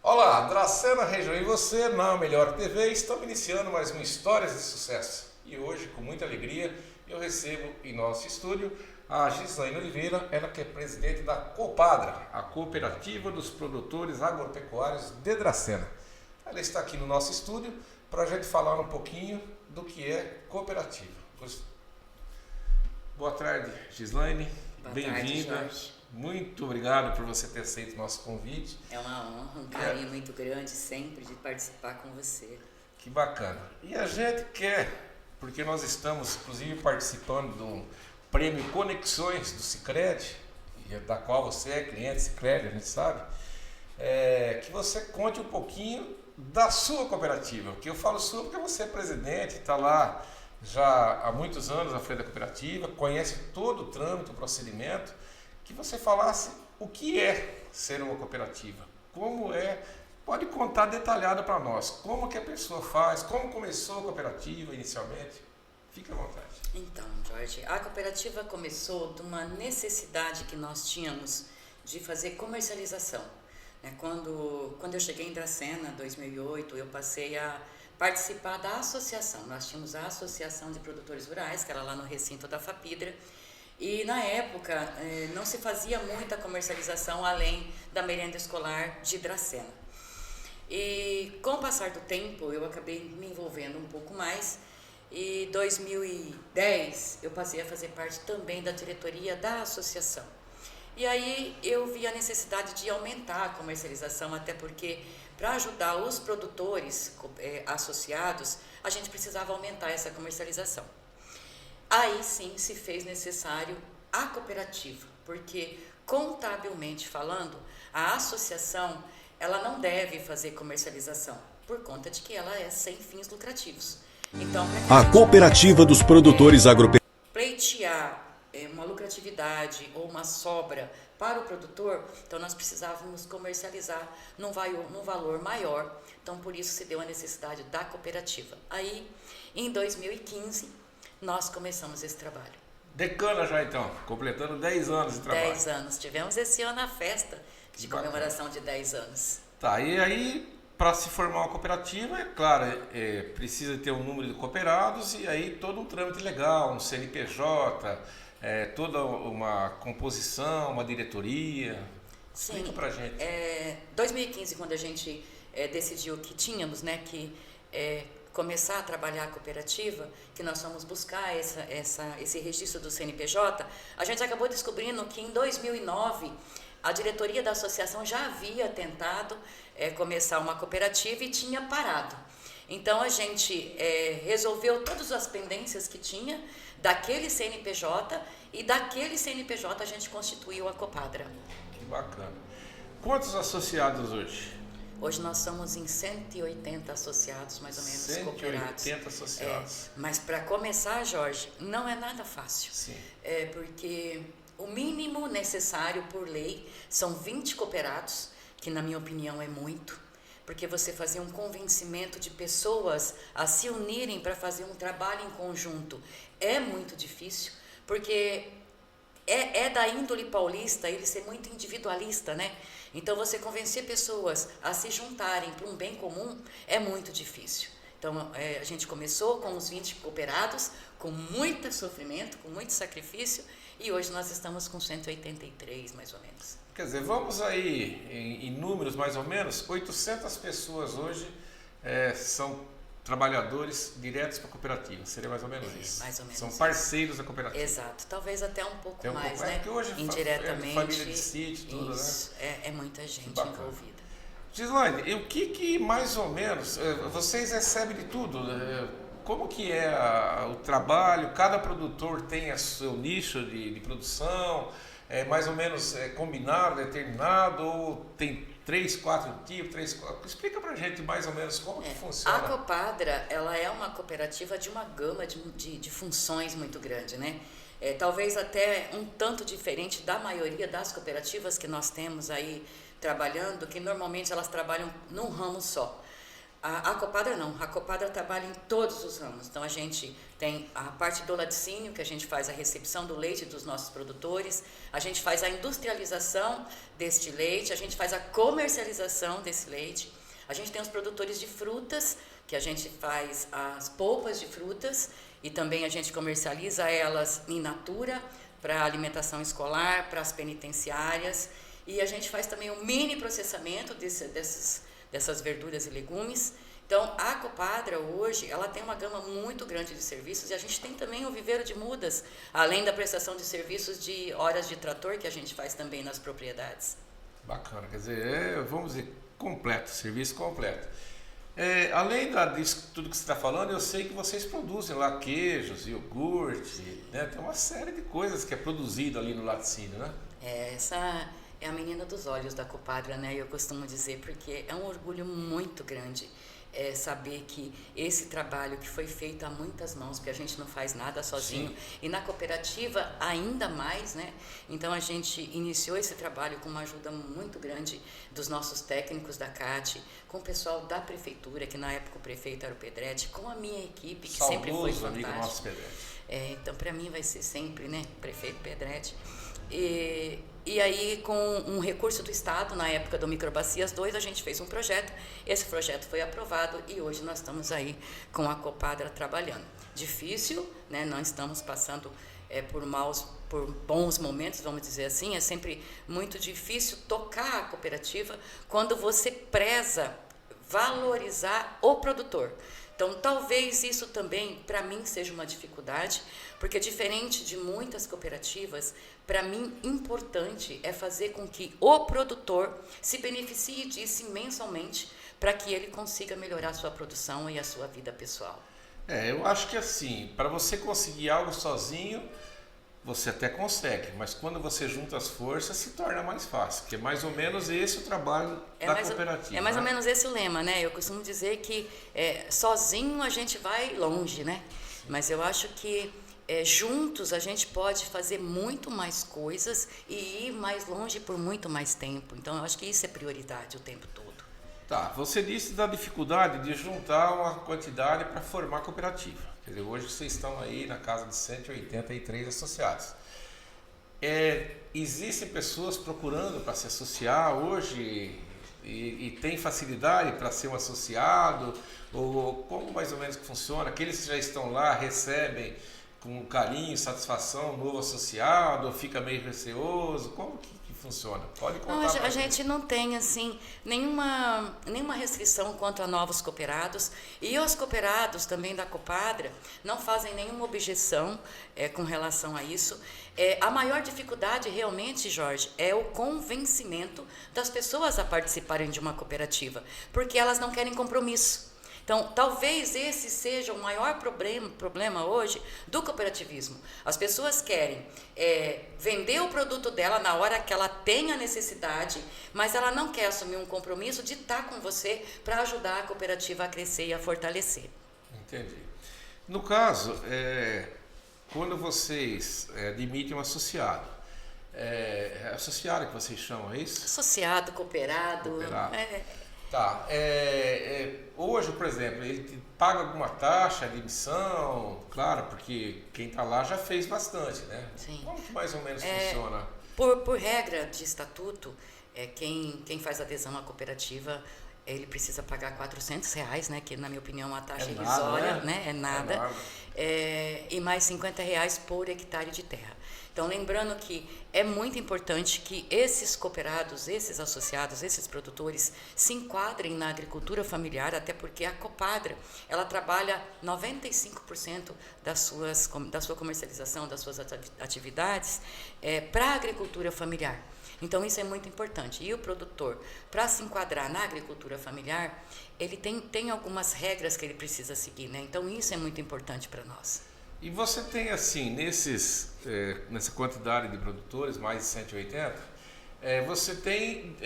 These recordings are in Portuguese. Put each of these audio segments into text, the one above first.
Olá, Dracena Região e você na Melhor TV. Estamos iniciando mais uma Histórias de Sucesso. E hoje, com muita alegria, eu recebo em nosso estúdio a Gislaine Oliveira, ela que é presidente da Copadra, a Cooperativa dos Produtores Agropecuários de Dracena. Ela está aqui no nosso estúdio para a gente falar um pouquinho do que é cooperativa. Boa tarde, Gislaine. Bem-vinda. Muito obrigado por você ter aceito o nosso convite. É uma honra, um carinho muito grande sempre de participar com você. Que bacana. E a gente quer, porque nós estamos inclusive participando do Prêmio Conexões do Sicredi, da qual você é cliente Sicredi, a gente sabe, que você conte um pouquinho da sua cooperativa. Porque eu falo sua porque você é presidente, está lá já há muitos anos à frente da cooperativa, conhece todo o trâmite, o procedimento. Que você falasse o que é ser uma cooperativa, como é, pode contar detalhado para nós, como que a pessoa faz, como começou a cooperativa inicialmente, fique à vontade. Então, Jorge, a cooperativa começou de uma necessidade que nós tínhamos de fazer comercialização. Quando eu cheguei em Dracena, em 2008, eu passei a participar da associação. Nós tínhamos a Associação de Produtores Rurais, que era lá no recinto da Fapidra. E na época não se fazia muita comercialização além da merenda escolar de Dracena. E com o passar do tempo eu acabei me envolvendo um pouco mais e em 2010 eu passei a fazer parte também da diretoria da associação. E aí eu vi a necessidade de aumentar a comercialização, até porque para ajudar os produtores associados a gente precisava aumentar essa comercialização. Aí sim se fez necessário a cooperativa, porque contabilmente falando, a associação ela não deve fazer comercialização, por conta de que ela é sem fins lucrativos. Então, a Cooperativa dos Produtores Agropecuários pleitear uma lucratividade ou uma sobra para o produtor, então nós precisávamos comercializar num valor maior, então por isso se deu a necessidade da cooperativa. Aí, em 2015, nós começamos esse trabalho. Decana já então, completando 10 anos de trabalho. 10 anos. Tivemos esse ano a festa de comemoração de 10 anos. Tá, e aí para se formar uma cooperativa, é claro, precisa ter um número de cooperados e aí todo um trâmite legal, um CNPJ, toda uma composição, uma diretoria. Sim. Explica pra gente. 2015, quando a gente decidiu que tínhamos, que começar a trabalhar a cooperativa, que nós fomos buscar esse registro do CNPJ, a gente acabou descobrindo que em 2009 a diretoria da associação já havia tentado começar uma cooperativa e tinha parado. Então a gente resolveu todas as pendências que tinha daquele CNPJ e daquele CNPJ a gente constituiu a Copadra. Que bacana. Quantos associados hoje? Hoje nós somos em 180 associados, mais ou menos, 180 associados. Mas para começar, Jorge, não é nada fácil. Sim. Porque o mínimo necessário por lei são 20 cooperados, que na minha opinião é muito, porque você fazer um convencimento de pessoas a se unirem para fazer um trabalho em conjunto é muito difícil, porque é da índole paulista ele ser muito individualista, Então, você convencer pessoas a se juntarem para um bem comum é muito difícil. Então, a gente começou com os 20 cooperados, com muito sofrimento, com muito sacrifício, e hoje nós estamos com 183, mais ou menos. Quer dizer, vamos aí, em números mais ou menos, 800 pessoas hoje são trabalhadores diretos para a cooperativa, seria mais ou menos isso. Mais ou menos. São parceiros da cooperativa. Exato, talvez até um pouco mais, Porque hoje indiretamente. Família de sítio, tudo, isso, É muita gente envolvida. Gislaine, e o que mais ou menos, vocês recebem de tudo, como que é o trabalho? Cada produtor tem o seu nicho de produção, é mais ou menos combinado, determinado, ou tem 3, 4 tipos, 3, 4... Explica pra gente mais ou menos como que funciona. A Copadra, ela é uma cooperativa de uma gama de funções muito grande, né? Talvez até um tanto diferente da maioria das cooperativas que nós temos aí trabalhando, que normalmente elas trabalham num ramo só. A Copadra não, a Copadra trabalha em todos os ramos. Então a gente tem a parte do laticínio, que a gente faz a recepção do leite dos nossos produtores, a gente faz a industrialização deste leite, a gente faz a comercialização desse leite, a gente tem os produtores de frutas, que a gente faz as polpas de frutas e também a gente comercializa elas in natura para alimentação escolar, para as penitenciárias, e a gente faz também o mini processamento dessas verduras e legumes. Então, a Copadra hoje, ela tem uma gama muito grande de serviços e a gente tem também o viveiro de mudas, além da prestação de serviços de horas de trator que a gente faz também nas propriedades. Bacana, quer dizer, vamos dizer, completo, serviço completo. Além disso tudo que você está falando, eu sei que vocês produzem lá queijos, iogurte, né? Tem uma série de coisas que é produzido ali no laticínio, né? Essa é a menina dos olhos da Copadra, né? Eu costumo dizer, porque é um orgulho muito grande saber que esse trabalho que foi feito a muitas mãos, porque a gente não faz nada sozinho, sim, e na cooperativa ainda mais, né? Então a gente iniciou esse trabalho com uma ajuda muito grande dos nossos técnicos da CAT, com o pessoal da prefeitura, que na época o prefeito era o Pedretti, com a minha equipe, que saudoso, sempre foi fantástica. Amigo nosso Pedretti. Então para mim vai ser sempre, né, prefeito Pedretti. E aí, com um recurso do Estado, na época do Microbacias 2, a gente fez um projeto, esse projeto foi aprovado e hoje nós estamos aí com a Copadra trabalhando. Difícil, né? Não estamos passando por bons momentos, vamos dizer assim, é sempre muito difícil tocar a cooperativa quando você preza valorizar o produtor. Então, talvez isso também, para mim, seja uma dificuldade, porque diferente de muitas cooperativas, para mim, importante é fazer com que o produtor se beneficie disso mensalmente, para que ele consiga melhorar a sua produção e a sua vida pessoal. Eu acho que assim, para você conseguir algo sozinho, você até consegue, mas quando você junta as forças, se torna mais fácil, que é mais ou menos esse o trabalho da cooperativa. É mais ou menos esse o lema, né? Eu costumo dizer que sozinho a gente vai longe, né? Mas eu acho que juntos a gente pode fazer muito mais coisas e ir mais longe por muito mais tempo. Então eu acho que isso é prioridade o tempo todo. Tá, você disse da dificuldade de juntar uma quantidade para formar a cooperativa. Quer dizer, hoje vocês estão aí na casa de 183 associados. Existem pessoas procurando para se associar hoje e tem facilidade para ser um associado? Ou como mais ou menos que funciona? Aqueles que já estão lá recebem com carinho, satisfação, novo associado, ou fica meio receoso? Como que funciona? Pode contar. Não, a gente não tem assim nenhuma restrição quanto a novos cooperados, e os cooperados também da Copadra não fazem nenhuma objeção com relação a isso. A maior dificuldade realmente, Jorge, é o convencimento das pessoas a participarem de uma cooperativa, porque elas não querem compromisso. Então, talvez esse seja o maior problema hoje do cooperativismo. As pessoas querem vender o produto dela na hora que ela tem a necessidade, mas ela não quer assumir um compromisso de estar com você para ajudar a cooperativa a crescer e a fortalecer. Entendi. No caso, quando vocês admitem um associado, associado que vocês chamam, é isso? Associado, cooperado. Tá. Hoje, por exemplo, ele paga alguma taxa de admissão? Claro, porque quem está lá já fez bastante, né? Sim. Como que mais ou menos funciona? Por regra de estatuto, quem faz adesão à cooperativa, ele precisa pagar R$400, né? Que na minha opinião é uma taxa irrisória, né? É nada. E mais R$50 por hectare de terra. Então, lembrando que é muito importante que esses cooperados, esses associados, esses produtores se enquadrem na agricultura familiar, até porque a Copadra, ela trabalha 95% da sua comercialização, das suas atividades para a agricultura familiar. Então isso é muito importante. E o produtor, para se enquadrar na agricultura familiar, ele tem algumas regras que ele precisa seguir, né? Então isso é muito importante para nós. E você tem assim, nessa quantidade de produtores, mais de 180, você tem,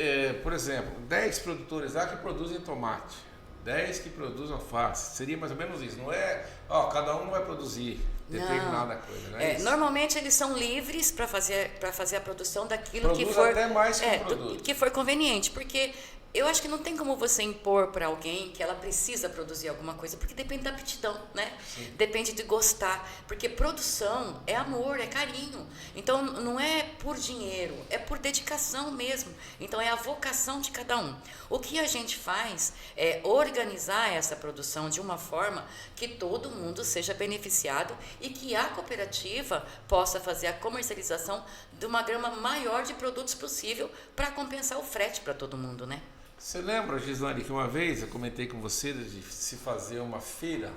por exemplo, 10 produtores lá que produzem tomate, 10 que produzem alface, seria mais ou menos isso, não é, cada um vai produzir determinada coisa, não é isso? Normalmente eles são livres para fazer a produção daquilo Produz que for até mais que um produto. que for conveniente, porque eu acho que não tem como você impor para alguém que ela precisa produzir alguma coisa, porque depende da aptidão, né? Sim. Depende de gostar, porque produção é amor, é carinho. Então não é por dinheiro, é por dedicação mesmo. Então é a vocação de cada um. O que a gente faz é organizar essa produção de uma forma que todo mundo seja beneficiado e que a cooperativa possa fazer a comercialização de uma gama maior de produtos possível para compensar o frete para todo mundo, né? Você lembra, Gislane, que uma vez eu comentei com você de se fazer uma feira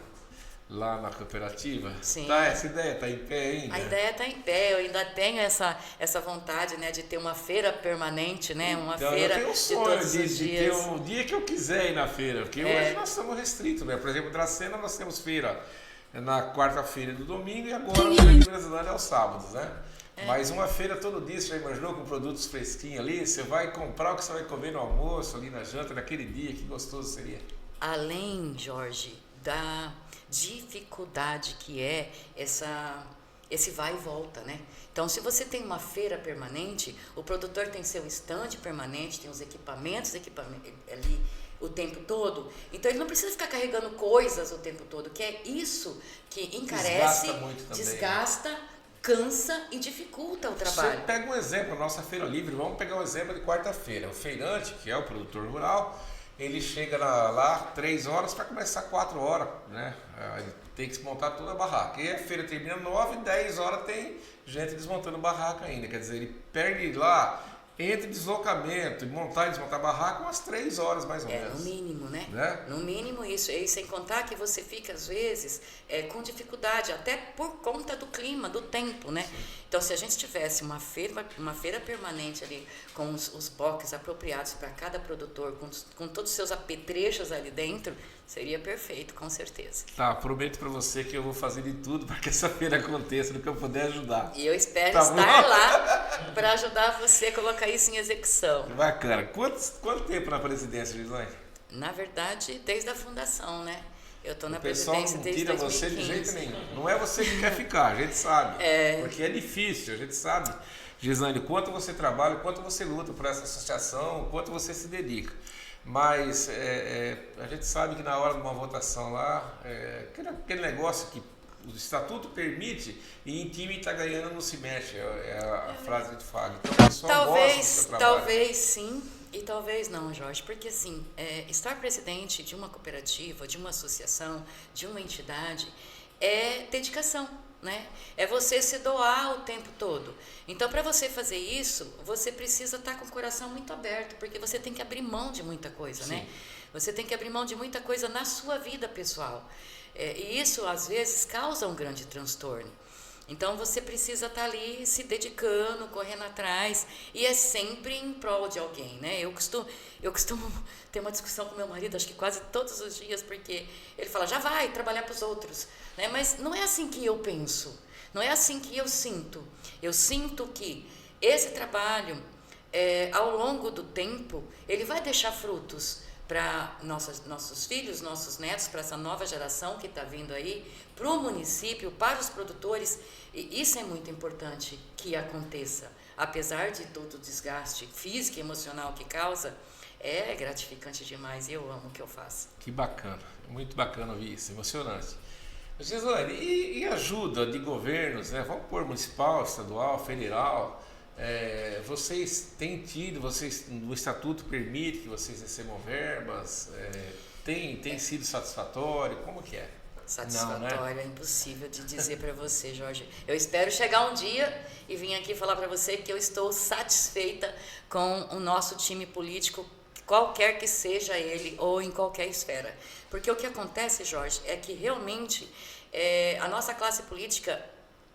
lá na cooperativa? Sim. Tá, essa ideia está em pé ainda? A ideia está em pé, eu ainda tenho essa vontade, né, de ter uma feira permanente, né, uma Então, feira eu tenho um de sonho todos os de ter dias. um dia que eu quiser ir na feira, porque hoje nós estamos restritos, né? Por exemplo, em Dracena nós temos feira na quarta-feira e no domingo e agora no Rio Grande é aos sábados, né? Mas uma feira todo dia, você já imaginou, com produtos fresquinhos ali, você vai comprar o que você vai comer no almoço, ali na janta, naquele dia, que gostoso seria. Além, Jorge, da dificuldade que é esse vai e volta, né? Então, se você tem uma feira permanente, o produtor tem seu estande permanente, tem os equipamentos ali o tempo todo, então ele não precisa ficar carregando coisas o tempo todo, que é isso que encarece, Desgasta muito também, desgasta, cansa e dificulta o trabalho. Você pega um exemplo, a nossa feira livre, vamos pegar um exemplo de quarta-feira. O feirante, que é o produtor rural, ele chega lá 3 horas para começar 4 horas, né? Ele tem que desmontar toda a barraca. E a feira termina 9, 10 horas tem gente desmontando barraca ainda. Quer dizer, ele perde lá entre deslocamento e montar e desmontar a barraca umas 3 horas mais ou menos. No mínimo, né? No mínimo isso. E sem contar que você fica, às vezes, com dificuldade, até por conta do clima, do tempo, né? Sim. Então, se a gente tivesse uma feira permanente ali, com os boxes apropriados para cada produtor, com todos os seus apetrechos ali dentro, seria perfeito, com certeza. Tá, prometo para você que eu vou fazer de tudo para que essa feira aconteça, no que eu puder ajudar. E eu espero estar lá para ajudar você a colocar isso em execução. Bacana. Quanto tempo na presidência, Gislane? Na verdade, desde a fundação, né? Eu estou na O presidência pessoal desde não tira 2015. você de jeito nenhum. Não é você que quer ficar, a gente sabe. Porque é difícil, a gente sabe. Gislane, quanto você trabalha, quanto você luta por essa associação, quanto você se dedica. Mas a gente sabe que na hora de uma votação lá, aquele negócio que o estatuto permite e em time está ganhando não se mexe, é a frase que a gente fala. Então, o pessoal gosta do seu trabalho. Talvez sim e talvez não, Jorge, porque assim, estar presidente de uma cooperativa, de uma associação, de uma entidade, é dedicação, né? É você se doar o tempo todo. Então, para você fazer isso, você precisa estar com o coração muito aberto, porque você tem que abrir mão de muita coisa, Sim. né? Você tem que abrir mão de muita coisa na sua vida pessoal. E isso, às vezes, causa um grande transtorno. Então, você precisa estar ali se dedicando, correndo atrás, e é sempre em prol de alguém, né? Eu costumo ter uma discussão com meu marido, acho que quase todos os dias, porque ele fala, já vai trabalhar para os outros, né? Mas não é assim que eu penso, não é assim que eu sinto. Eu sinto que esse trabalho, ao longo do tempo, ele vai deixar frutos para nossos filhos, nossos netos, para essa nova geração que está vindo aí, para o município, para os produtores, e isso é muito importante que aconteça. Apesar de todo o desgaste físico e emocional que causa, é gratificante demais e eu amo o que eu faço. Que bacana, muito bacana ouvir isso, emocionante. Gislane, e ajuda de governos, né? Vamos pôr municipal, estadual, federal, vocês têm tido, o estatuto permite que vocês recebam verbas, tem sido satisfatório, como que é? Satisfatório, não, né? É impossível de dizer para você, Jorge. Eu espero chegar um dia e vir aqui falar para você que eu estou satisfeita com o nosso time político, qualquer que seja ele ou em qualquer esfera. Porque o que acontece, Jorge, é que realmente a nossa classe política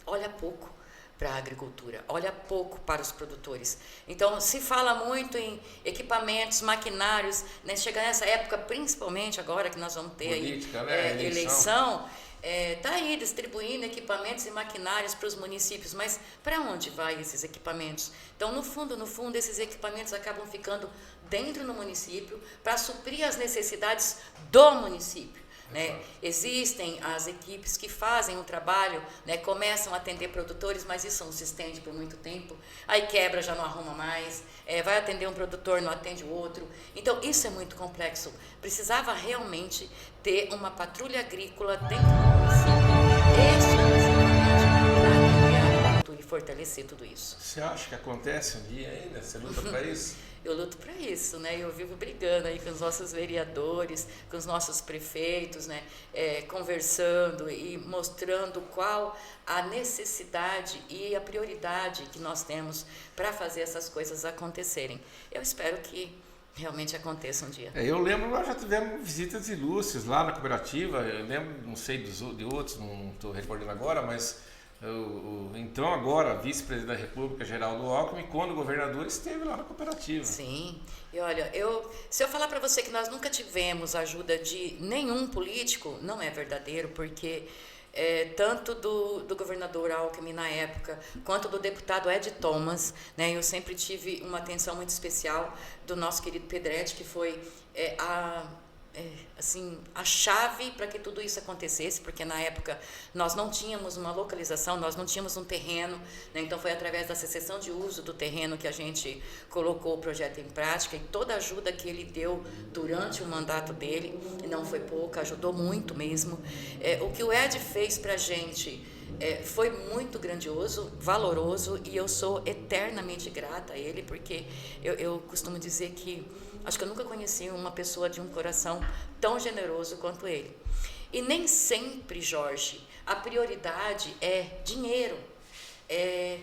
olha pouco para a agricultura, olha pouco para os produtores. Então, se fala muito em equipamentos, maquinários, né? Chega nessa época, principalmente agora que nós vamos ter política, aí, né? eleição, está aí distribuindo equipamentos e maquinários para os municípios, mas para onde vai esses equipamentos? Então, no fundo, esses equipamentos acabam ficando dentro do município para suprir as necessidades do município. Né? Existem as equipes que fazem o trabalho, né? Começam a atender produtores, mas isso não se estende por muito tempo, aí quebra, já não arruma mais, vai atender um produtor, não atende o outro. Então isso é muito complexo, precisava realmente ter uma patrulha agrícola dentro do município, exclusivamente para atender a agricultura e fortalecer tudo isso. Você acha que acontece um dia ainda? Você luta para isso? Eu luto para isso, né? Eu vivo brigando aí com os nossos vereadores, com os nossos prefeitos, né? Conversando e mostrando qual a necessidade e a prioridade que nós temos para fazer essas coisas acontecerem. Eu espero que realmente aconteça um dia. Eu lembro, nós já tivemos visitas ilustres lá na cooperativa, eu lembro, não sei de outros, não estou recordando agora, mas então agora, vice-presidente da República, Geraldo Alckmin, quando o governador esteve lá na cooperativa. Sim, e olha, se eu falar para você que nós nunca tivemos ajuda de nenhum político, não é verdadeiro, porque tanto do governador Alckmin na época, quanto do deputado Ed Thomas, né, eu sempre tive uma atenção muito especial do nosso querido Pedretti, que foi a chave para que tudo isso acontecesse, porque na época nós não tínhamos uma localização, nós não tínhamos um terreno, né? Então foi através da cessão de uso do terreno que a gente colocou o projeto em prática, e toda a ajuda que ele deu durante o mandato dele, e não foi pouca, ajudou muito mesmo. O que o Ed fez para a gente foi muito grandioso, valoroso, e eu sou eternamente grata a ele, porque eu costumo dizer que acho que eu nunca conheci uma pessoa de um coração tão generoso quanto ele. E nem sempre, Jorge, a prioridade é dinheiro.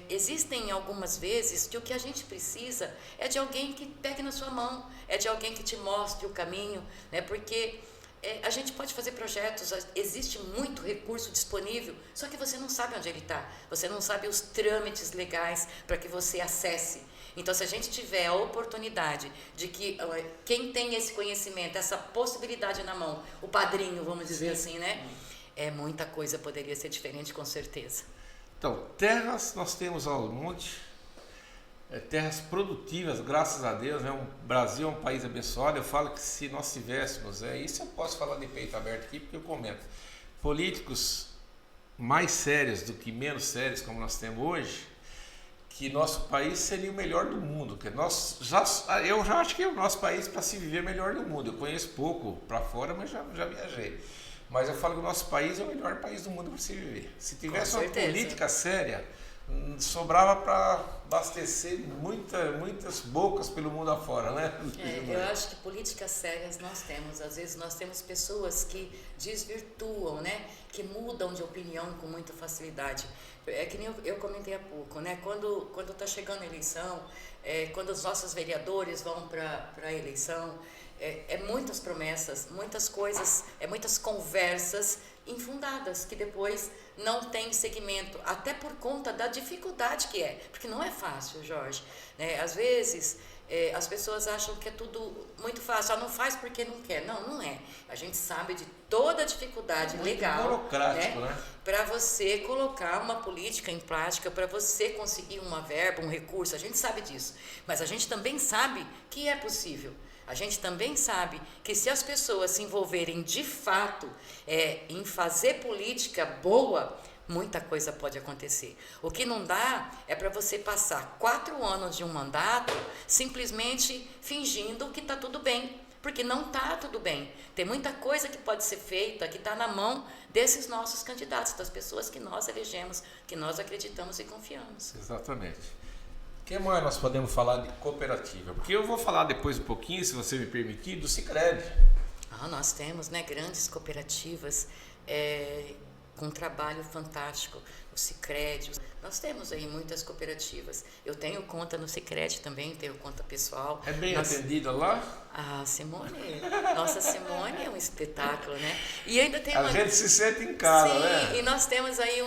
Existem algumas vezes que o que a gente precisa é de alguém que pegue na sua mão, é de alguém que te mostre o caminho, né? Porque a gente pode fazer projetos, existe muito recurso disponível, só que você não sabe onde ele está, você não sabe os trâmites legais para que você acesse. Então, se a gente tiver a oportunidade de que quem tem esse conhecimento, essa possibilidade na mão, o padrinho, vamos dizer assim, né? Muita coisa poderia ser diferente, com certeza. Então, terras nós temos ao monte, terras produtivas, graças a Deus, né? O Brasil é um país abençoado. Eu falo que se nós tivéssemos, isso eu posso falar de peito aberto aqui, porque eu comento, políticos mais sérios do que menos sérios, como nós temos hoje, que nosso país seria o melhor do mundo, que eu já acho que é o nosso país para se viver melhor do mundo. Eu conheço pouco para fora, mas já viajei. Mas eu falo que o nosso país é o melhor país do mundo para se viver. Se tivesse uma política séria, sobrava para abastecer muitas bocas pelo mundo afora, né? Eu acho que políticas sérias nós temos. Às vezes nós temos pessoas que desvirtuam, né? Que mudam de opinião com muita facilidade. Que nem eu comentei há pouco, né? Quando está chegando a eleição, quando os nossos vereadores vão para a eleição, muitas promessas, muitas coisas, muitas conversas infundadas, que depois não tem segmento, até por conta da dificuldade que porque não é fácil, Jorge, né? Às vezes as pessoas acham que é tudo muito fácil, não faz porque não quer. Não é. A gente sabe de toda a dificuldade legal, burocrático, né? Para você colocar uma política em prática, para você conseguir uma verba, um recurso, a gente sabe disso. Mas a gente também sabe que é possível. A gente também sabe que se as pessoas se envolverem de fato em fazer política boa, muita coisa pode acontecer. O que não dá é para você passar 4 anos de um mandato simplesmente fingindo que está tudo bem, porque não está tudo bem. Tem muita coisa que pode ser feita, que está na mão desses nossos candidatos, das pessoas que nós elegemos, que nós acreditamos e confiamos. Exatamente. O que mais nós podemos falar de cooperativa? Porque eu vou falar depois um pouquinho, se você me permitir, do Sicredi. Nós temos, né, grandes cooperativas com um trabalho fantástico, o Sicredi. Nós temos aí muitas cooperativas. Eu tenho conta no Sicredi também, tenho conta pessoal. É bem atendida lá? Simone, nossa Simone é um espetáculo, né? E ainda tem a gente se sente em casa, sim, né? E nós temos aí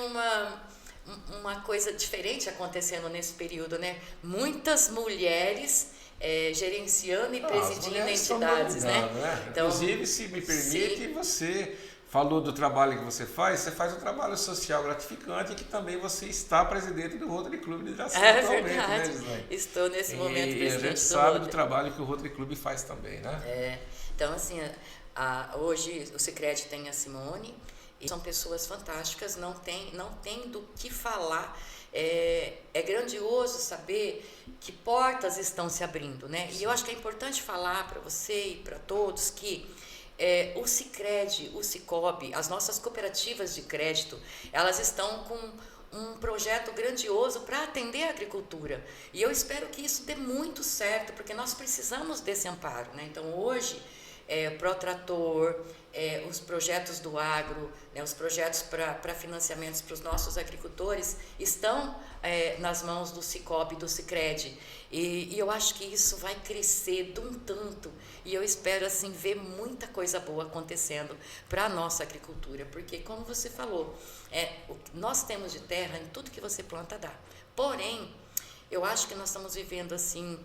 uma coisa diferente acontecendo nesse período, né? Muitas mulheres gerenciando e presidindo entidades, né? Então, inclusive, se me permite, você falou do trabalho que você faz um trabalho social gratificante e que também você está presidente do Rotary Club de Dracena atualmente, verdade. Né, Gislaine? Estou nesse momento presidente e a gente sabe do trabalho que o Rotary Club faz também, né? Então, assim, hoje o Sicredi tem a Simone, e são pessoas fantásticas, não tem do que falar. É grandioso saber que portas estão se abrindo, né? E eu acho que é importante falar para você e para todos que o Sicredi, o Sicob, as nossas cooperativas de crédito, elas estão com um projeto grandioso para atender a agricultura. E eu espero que isso dê muito certo, porque nós precisamos desse amparo, né? Então, hoje, Protrator, os projetos do agro, né, os projetos para financiamentos para os nossos agricultores estão nas mãos do Sicob e do Sicredi. E eu acho que isso vai crescer de um tanto. E eu espero assim ver muita coisa boa acontecendo para a nossa agricultura. Porque, como você falou, o que nós temos de terra, em tudo que você planta dá. Porém, eu acho que nós estamos vivendo assim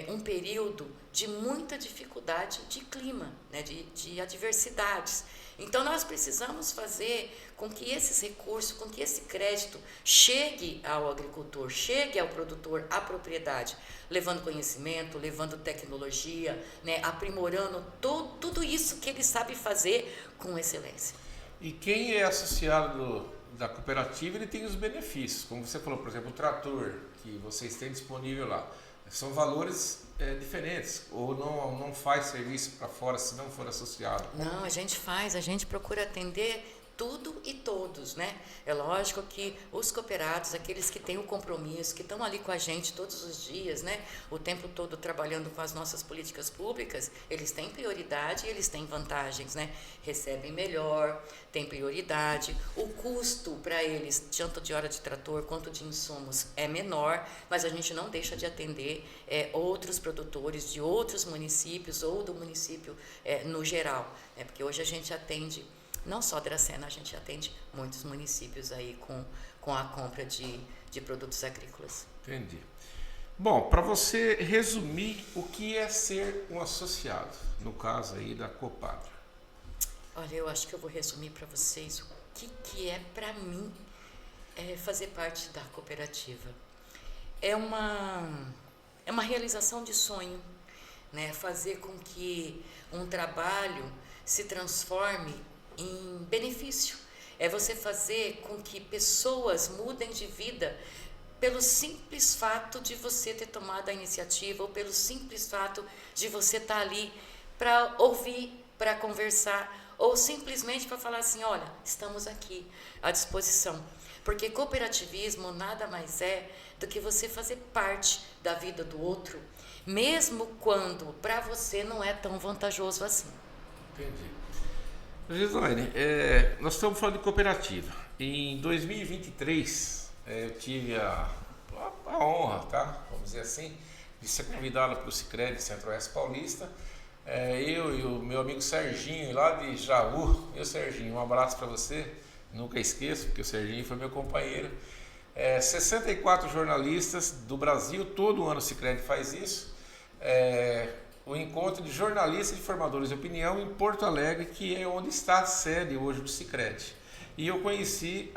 um período de muita dificuldade de clima, né, de adversidades. Então, nós precisamos fazer com que esses recursos, com que esse crédito chegue ao agricultor, chegue ao produtor, à propriedade, levando conhecimento, levando tecnologia, né, aprimorando tudo isso que ele sabe fazer com excelência. E quem é associado da cooperativa, ele tem os benefícios. Como você falou, por exemplo, o trator que vocês têm disponível lá. São valores diferentes, ou não faz serviço para fora se não for associado? Não, a gente procura atender tudo e todos, né? É lógico que os cooperados, aqueles que têm o compromisso, que estão ali com a gente todos os dias, né? O tempo todo trabalhando com as nossas políticas públicas, eles têm prioridade e eles têm vantagens, né? Recebem melhor, têm prioridade, o custo para eles, tanto de hora de trator quanto de insumos, é menor, mas a gente não deixa de atender outros produtores de outros municípios ou do município no geral, né? Porque hoje a gente atende não só Dracena, a gente atende muitos municípios aí com a compra de produtos agrícolas. Entendi. Bom, para você resumir, o que é ser um associado, no caso aí da Copagro? Olha, eu acho que eu vou resumir para vocês o que é para mim fazer parte da cooperativa. É uma realização de sonho, né? Fazer com que um trabalho se transforme em benefício. É você fazer com que pessoas mudem de vida pelo simples fato de você ter tomado a iniciativa ou pelo simples fato de você estar ali para ouvir, para conversar ou simplesmente para falar assim, olha, estamos aqui à disposição. Porque cooperativismo nada mais é do que você fazer parte da vida do outro, mesmo quando para você não é tão vantajoso assim. Entendi. Gislaine, nós estamos falando de cooperativa. Em 2023, eu tive a honra, tá? Vamos dizer assim, de ser convidado para o Sicredi Centro-Oeste Paulista. Eu e o meu amigo Serginho, lá de Jaú. Serginho, um abraço para você. Nunca esqueço, porque o Serginho foi meu companheiro. 64 jornalistas do Brasil, todo ano o Sicredi faz isso. O encontro de jornalistas e formadores de opinião em Porto Alegre, que é onde está a sede hoje do Sicredi. E eu conheci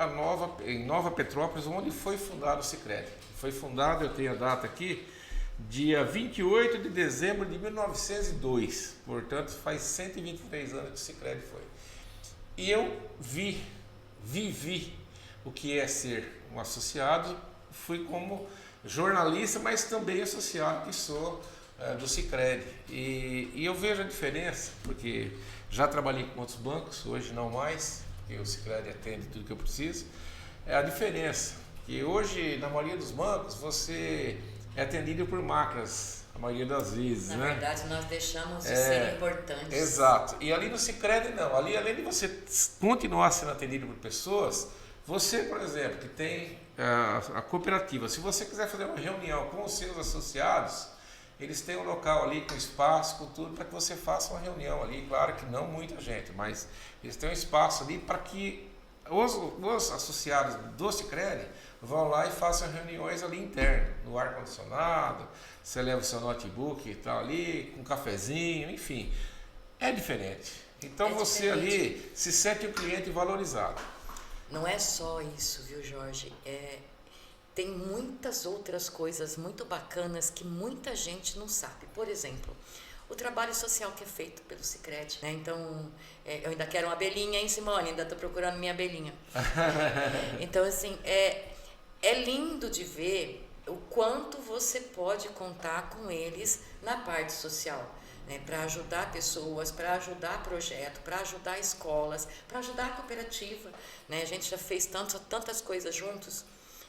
em Nova Petrópolis, onde foi fundado o Sicredi. Foi fundado, eu tenho a data aqui, dia 28 de dezembro de 1902. Portanto, faz 123 anos que o Sicredi foi. E eu vivi o que é ser um associado. Fui como jornalista, mas também associado que sou do Sicredi. E eu vejo a diferença, porque já trabalhei com outros bancos, hoje não mais, porque o Sicredi atende tudo que eu preciso. A diferença que hoje, na maioria dos bancos, você é atendido por máquinas, a maioria das vezes. Na verdade, nós deixamos de ser importantes. Exato. E ali no Sicredi não. Ali, além de você continuar sendo atendido por pessoas, você, por exemplo, que tem a cooperativa, se você quiser fazer uma reunião com os seus associados, eles têm um local ali com espaço, com tudo, para que você faça uma reunião ali. Claro que não muita gente, mas eles têm um espaço ali para que os associados do Sicredi vão lá e façam reuniões ali internas, no ar-condicionado, você leva o seu notebook e tal ali, com um cafezinho, enfim. É diferente. Então você ali se sente um cliente valorizado. Não é só isso, viu, Jorge? Tem muitas outras coisas muito bacanas que muita gente não sabe. Por exemplo, o trabalho social que é feito pelo Sicredi, né? Então, eu ainda quero uma abelhinha, hein, Simone? Ainda estou procurando minha abelhinha. Então, assim, é lindo de ver o quanto você pode contar com eles na parte social, né? Para ajudar pessoas, para ajudar projeto, para ajudar escolas, para ajudar a cooperativa, né? A gente já fez tantas coisas juntos.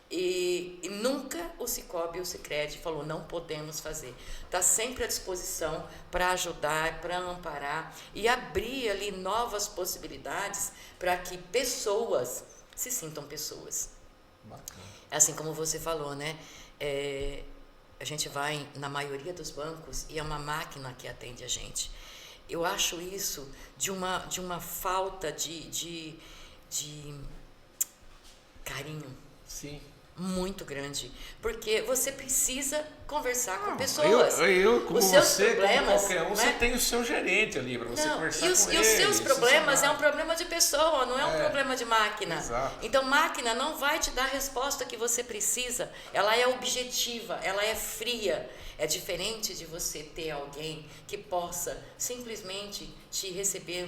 E nunca o Cicobi e o Sicredi falou, não podemos fazer. Está sempre à disposição para ajudar, para amparar e abrir ali novas possibilidades para que pessoas se sintam pessoas. Bacana. Assim como você falou, né? A gente vai na maioria dos bancos e é uma máquina que atende a gente. Eu acho isso de uma falta de carinho. Sim. Muito grande, porque você precisa conversar com pessoas. Eu como os seus você, problemas, como qualquer um, né? você tem o seu gerente ali para você conversar com ele. E os seus problemas é um problema de pessoa, não é um problema de máquina. Exato. Então, máquina não vai te dar a resposta que você precisa. Ela é objetiva, ela é fria. É diferente de você ter alguém que possa simplesmente te receber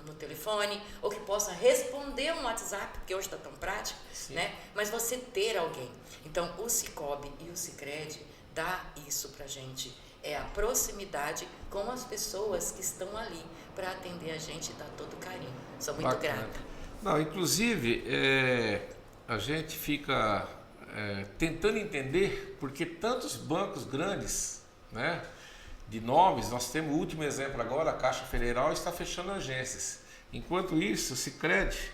no telefone ou que possa responder um WhatsApp, porque hoje está tão prático, né? Mas você ter alguém. Então, o Cicobi e o Sicredi dá isso pra gente. É a proximidade com as pessoas que estão ali para atender a gente e dar todo o carinho. Sou muito grata. Não, inclusive, a gente fica tentando entender porque tantos bancos grandes, né, de nomes, nós temos o último exemplo agora, a Caixa Federal está fechando agências. Enquanto isso, o Sicredi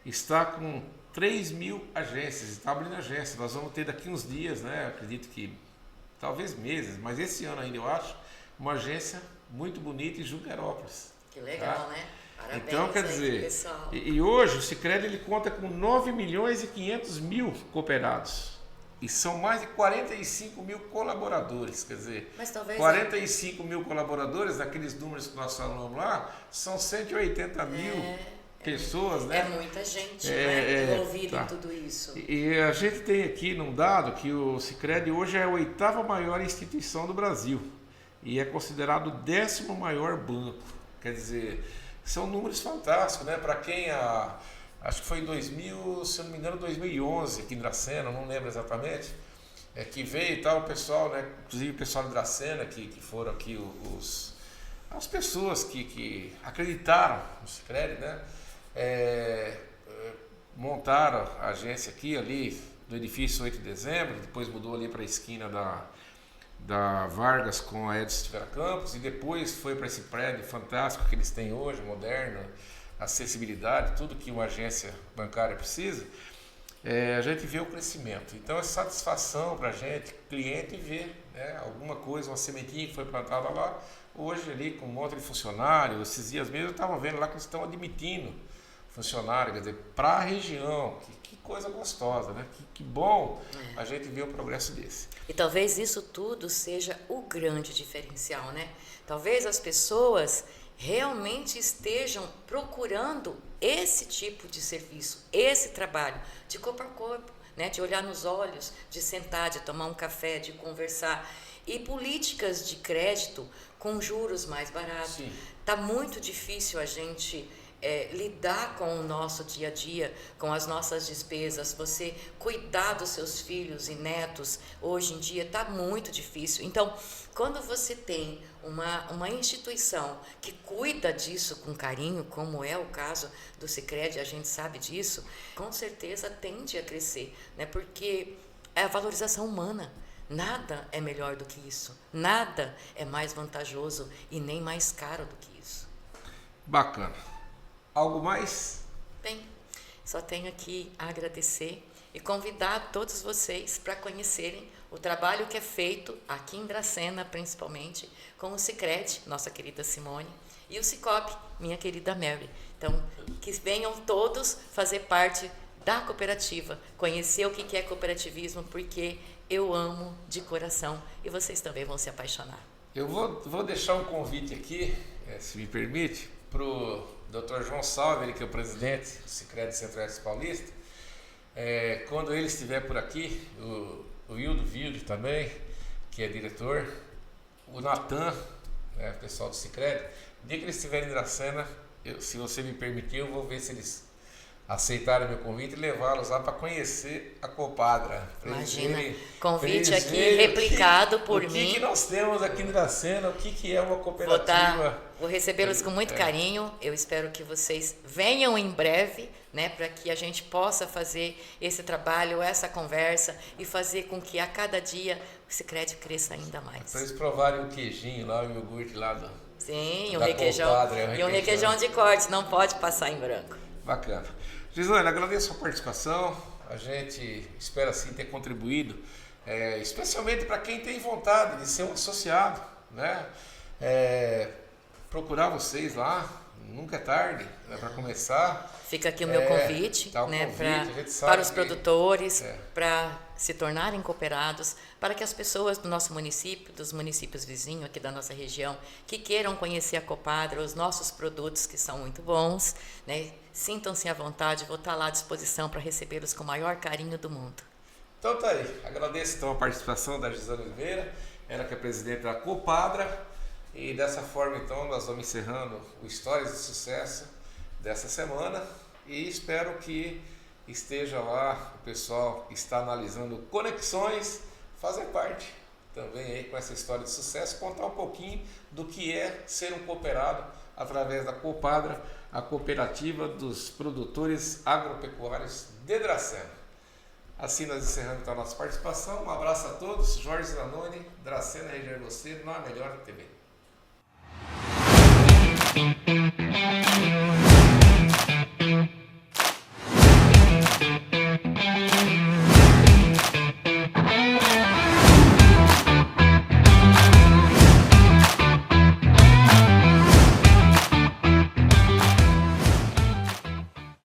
está com 3.000 agências, está abrindo agências. Nós vamos ter daqui uns dias, né, acredito que talvez meses, mas esse ano ainda eu acho, uma agência muito bonita em Junquerópolis. Que legal, né? Parabéns, então, quer dizer, pessoal. E hoje o Sicredi ele conta com 9.500.000 cooperados. E são mais de 45 mil colaboradores, quer dizer, Mas talvez 45 mil colaboradores, daqueles números que nós falamos lá, são 180 mil pessoas, né? É muita gente, né, envolvida em tudo isso. E a gente tem aqui num dado que o Sicredi hoje é a 8ª maior instituição do Brasil e é considerado o 10º maior banco. Quer dizer, são números fantásticos, né? Para quem acho que foi em 2000, se eu não me engano, 2011, aqui em Dracena, não lembro exatamente, que veio e tal, o pessoal, né, inclusive o pessoal de Dracena, que foram aqui as pessoas que acreditaram no Sicredi, né, montaram a agência aqui, ali, do edifício 8 de dezembro, depois mudou ali para a esquina da Vargas com a Edson Tivera Campos, e depois foi para esse prédio fantástico que eles têm hoje, moderno, acessibilidade, tudo que uma agência bancária precisa, a gente vê o crescimento. Então é satisfação para a gente, cliente, ver, né, alguma coisa, uma sementinha que foi plantada lá, hoje ali com um monte de funcionário. Esses dias mesmo eu estava vendo lá que eles estão admitindo funcionário, quer dizer, para a região. Que coisa gostosa, né? Que bom a gente ver o progresso desse. E talvez isso tudo seja o grande diferencial, né? Talvez as pessoas realmente estejam procurando esse tipo de serviço, esse trabalho de corpo a corpo, né? De olhar nos olhos, de sentar, de tomar um café, de conversar. E políticas de crédito com juros mais baratos. Está muito difícil a gente lidar com o nosso dia a dia, com as nossas despesas, você cuidar dos seus filhos e netos, hoje em dia está muito difícil. Então, quando você tem uma instituição que cuida disso com carinho, como é o caso do Sicredi, a gente sabe disso, com certeza tende a crescer, né? Porque é a valorização humana. Nada é melhor do que isso, nada é mais vantajoso e nem mais caro do que isso. Bacana. Algo mais? Bem, só tenho aqui a agradecer e convidar todos vocês para conhecerem o trabalho que é feito aqui em Dracena, principalmente, com o Sicredi, nossa querida Simone, e o Cicobi, minha querida Mary. Então, que venham todos fazer parte da cooperativa, conhecer o que é cooperativismo, porque eu amo de coração e vocês também vão se apaixonar. Eu vou deixar um convite aqui, se me permite, para o Dr. João Salve, ele que é o presidente do Sicredi Centro-Oeste Paulista. Quando ele estiver por aqui, o Hildo Vilde também, que é diretor, o Natan, o pessoal do Sicredi, no dia que eles estiverem em Dracena, se você me permitir, eu vou ver se eles aceitaram meu convite e levá-los lá para conhecer a Copadra. Imagina, convite aqui replicado por mim. O que nós temos aqui em Dracena, o que é uma cooperativa. Vou recebê-los com muito carinho, eu espero que vocês venham em breve, né, para que a gente possa fazer esse trabalho, essa conversa e fazer com que a cada dia o Sicredi cresça ainda mais. Para eles provarem o queijinho lá, o iogurte lá do... Sim, o requeijão, e um requeijão de corte, não pode passar em branco. Bacana. Gislaine, agradeço a sua participação, a gente espera sim ter contribuído, especialmente para quem tem vontade de ser um associado, né? Procurar vocês lá, nunca é tarde, né, para começar. Fica aqui o meu convite, né, para os produtores, para se tornarem cooperados, para que as pessoas do nosso município, dos municípios vizinhos aqui da nossa região, que queiram conhecer a Copadra, os nossos produtos que são muito bons, né, sintam-se à vontade, vou estar lá à disposição para recebê-los com o maior carinho do mundo. Então tá aí, agradeço então a participação da Gislaine Oliveira, ela que é presidente da Copadra, e dessa forma então nós vamos encerrando o Histórias de Sucesso dessa semana e espero que esteja lá o pessoal que está analisando conexões, fazer parte também aí com essa história de sucesso, contar um pouquinho do que é ser um cooperado através da Copadra, a cooperativa dos produtores agropecuários de Dracena. Assim nós encerramos então a nossa participação. Um abraço a todos. Jorge Zanoni, Dracena, região de você, na Melhor TV.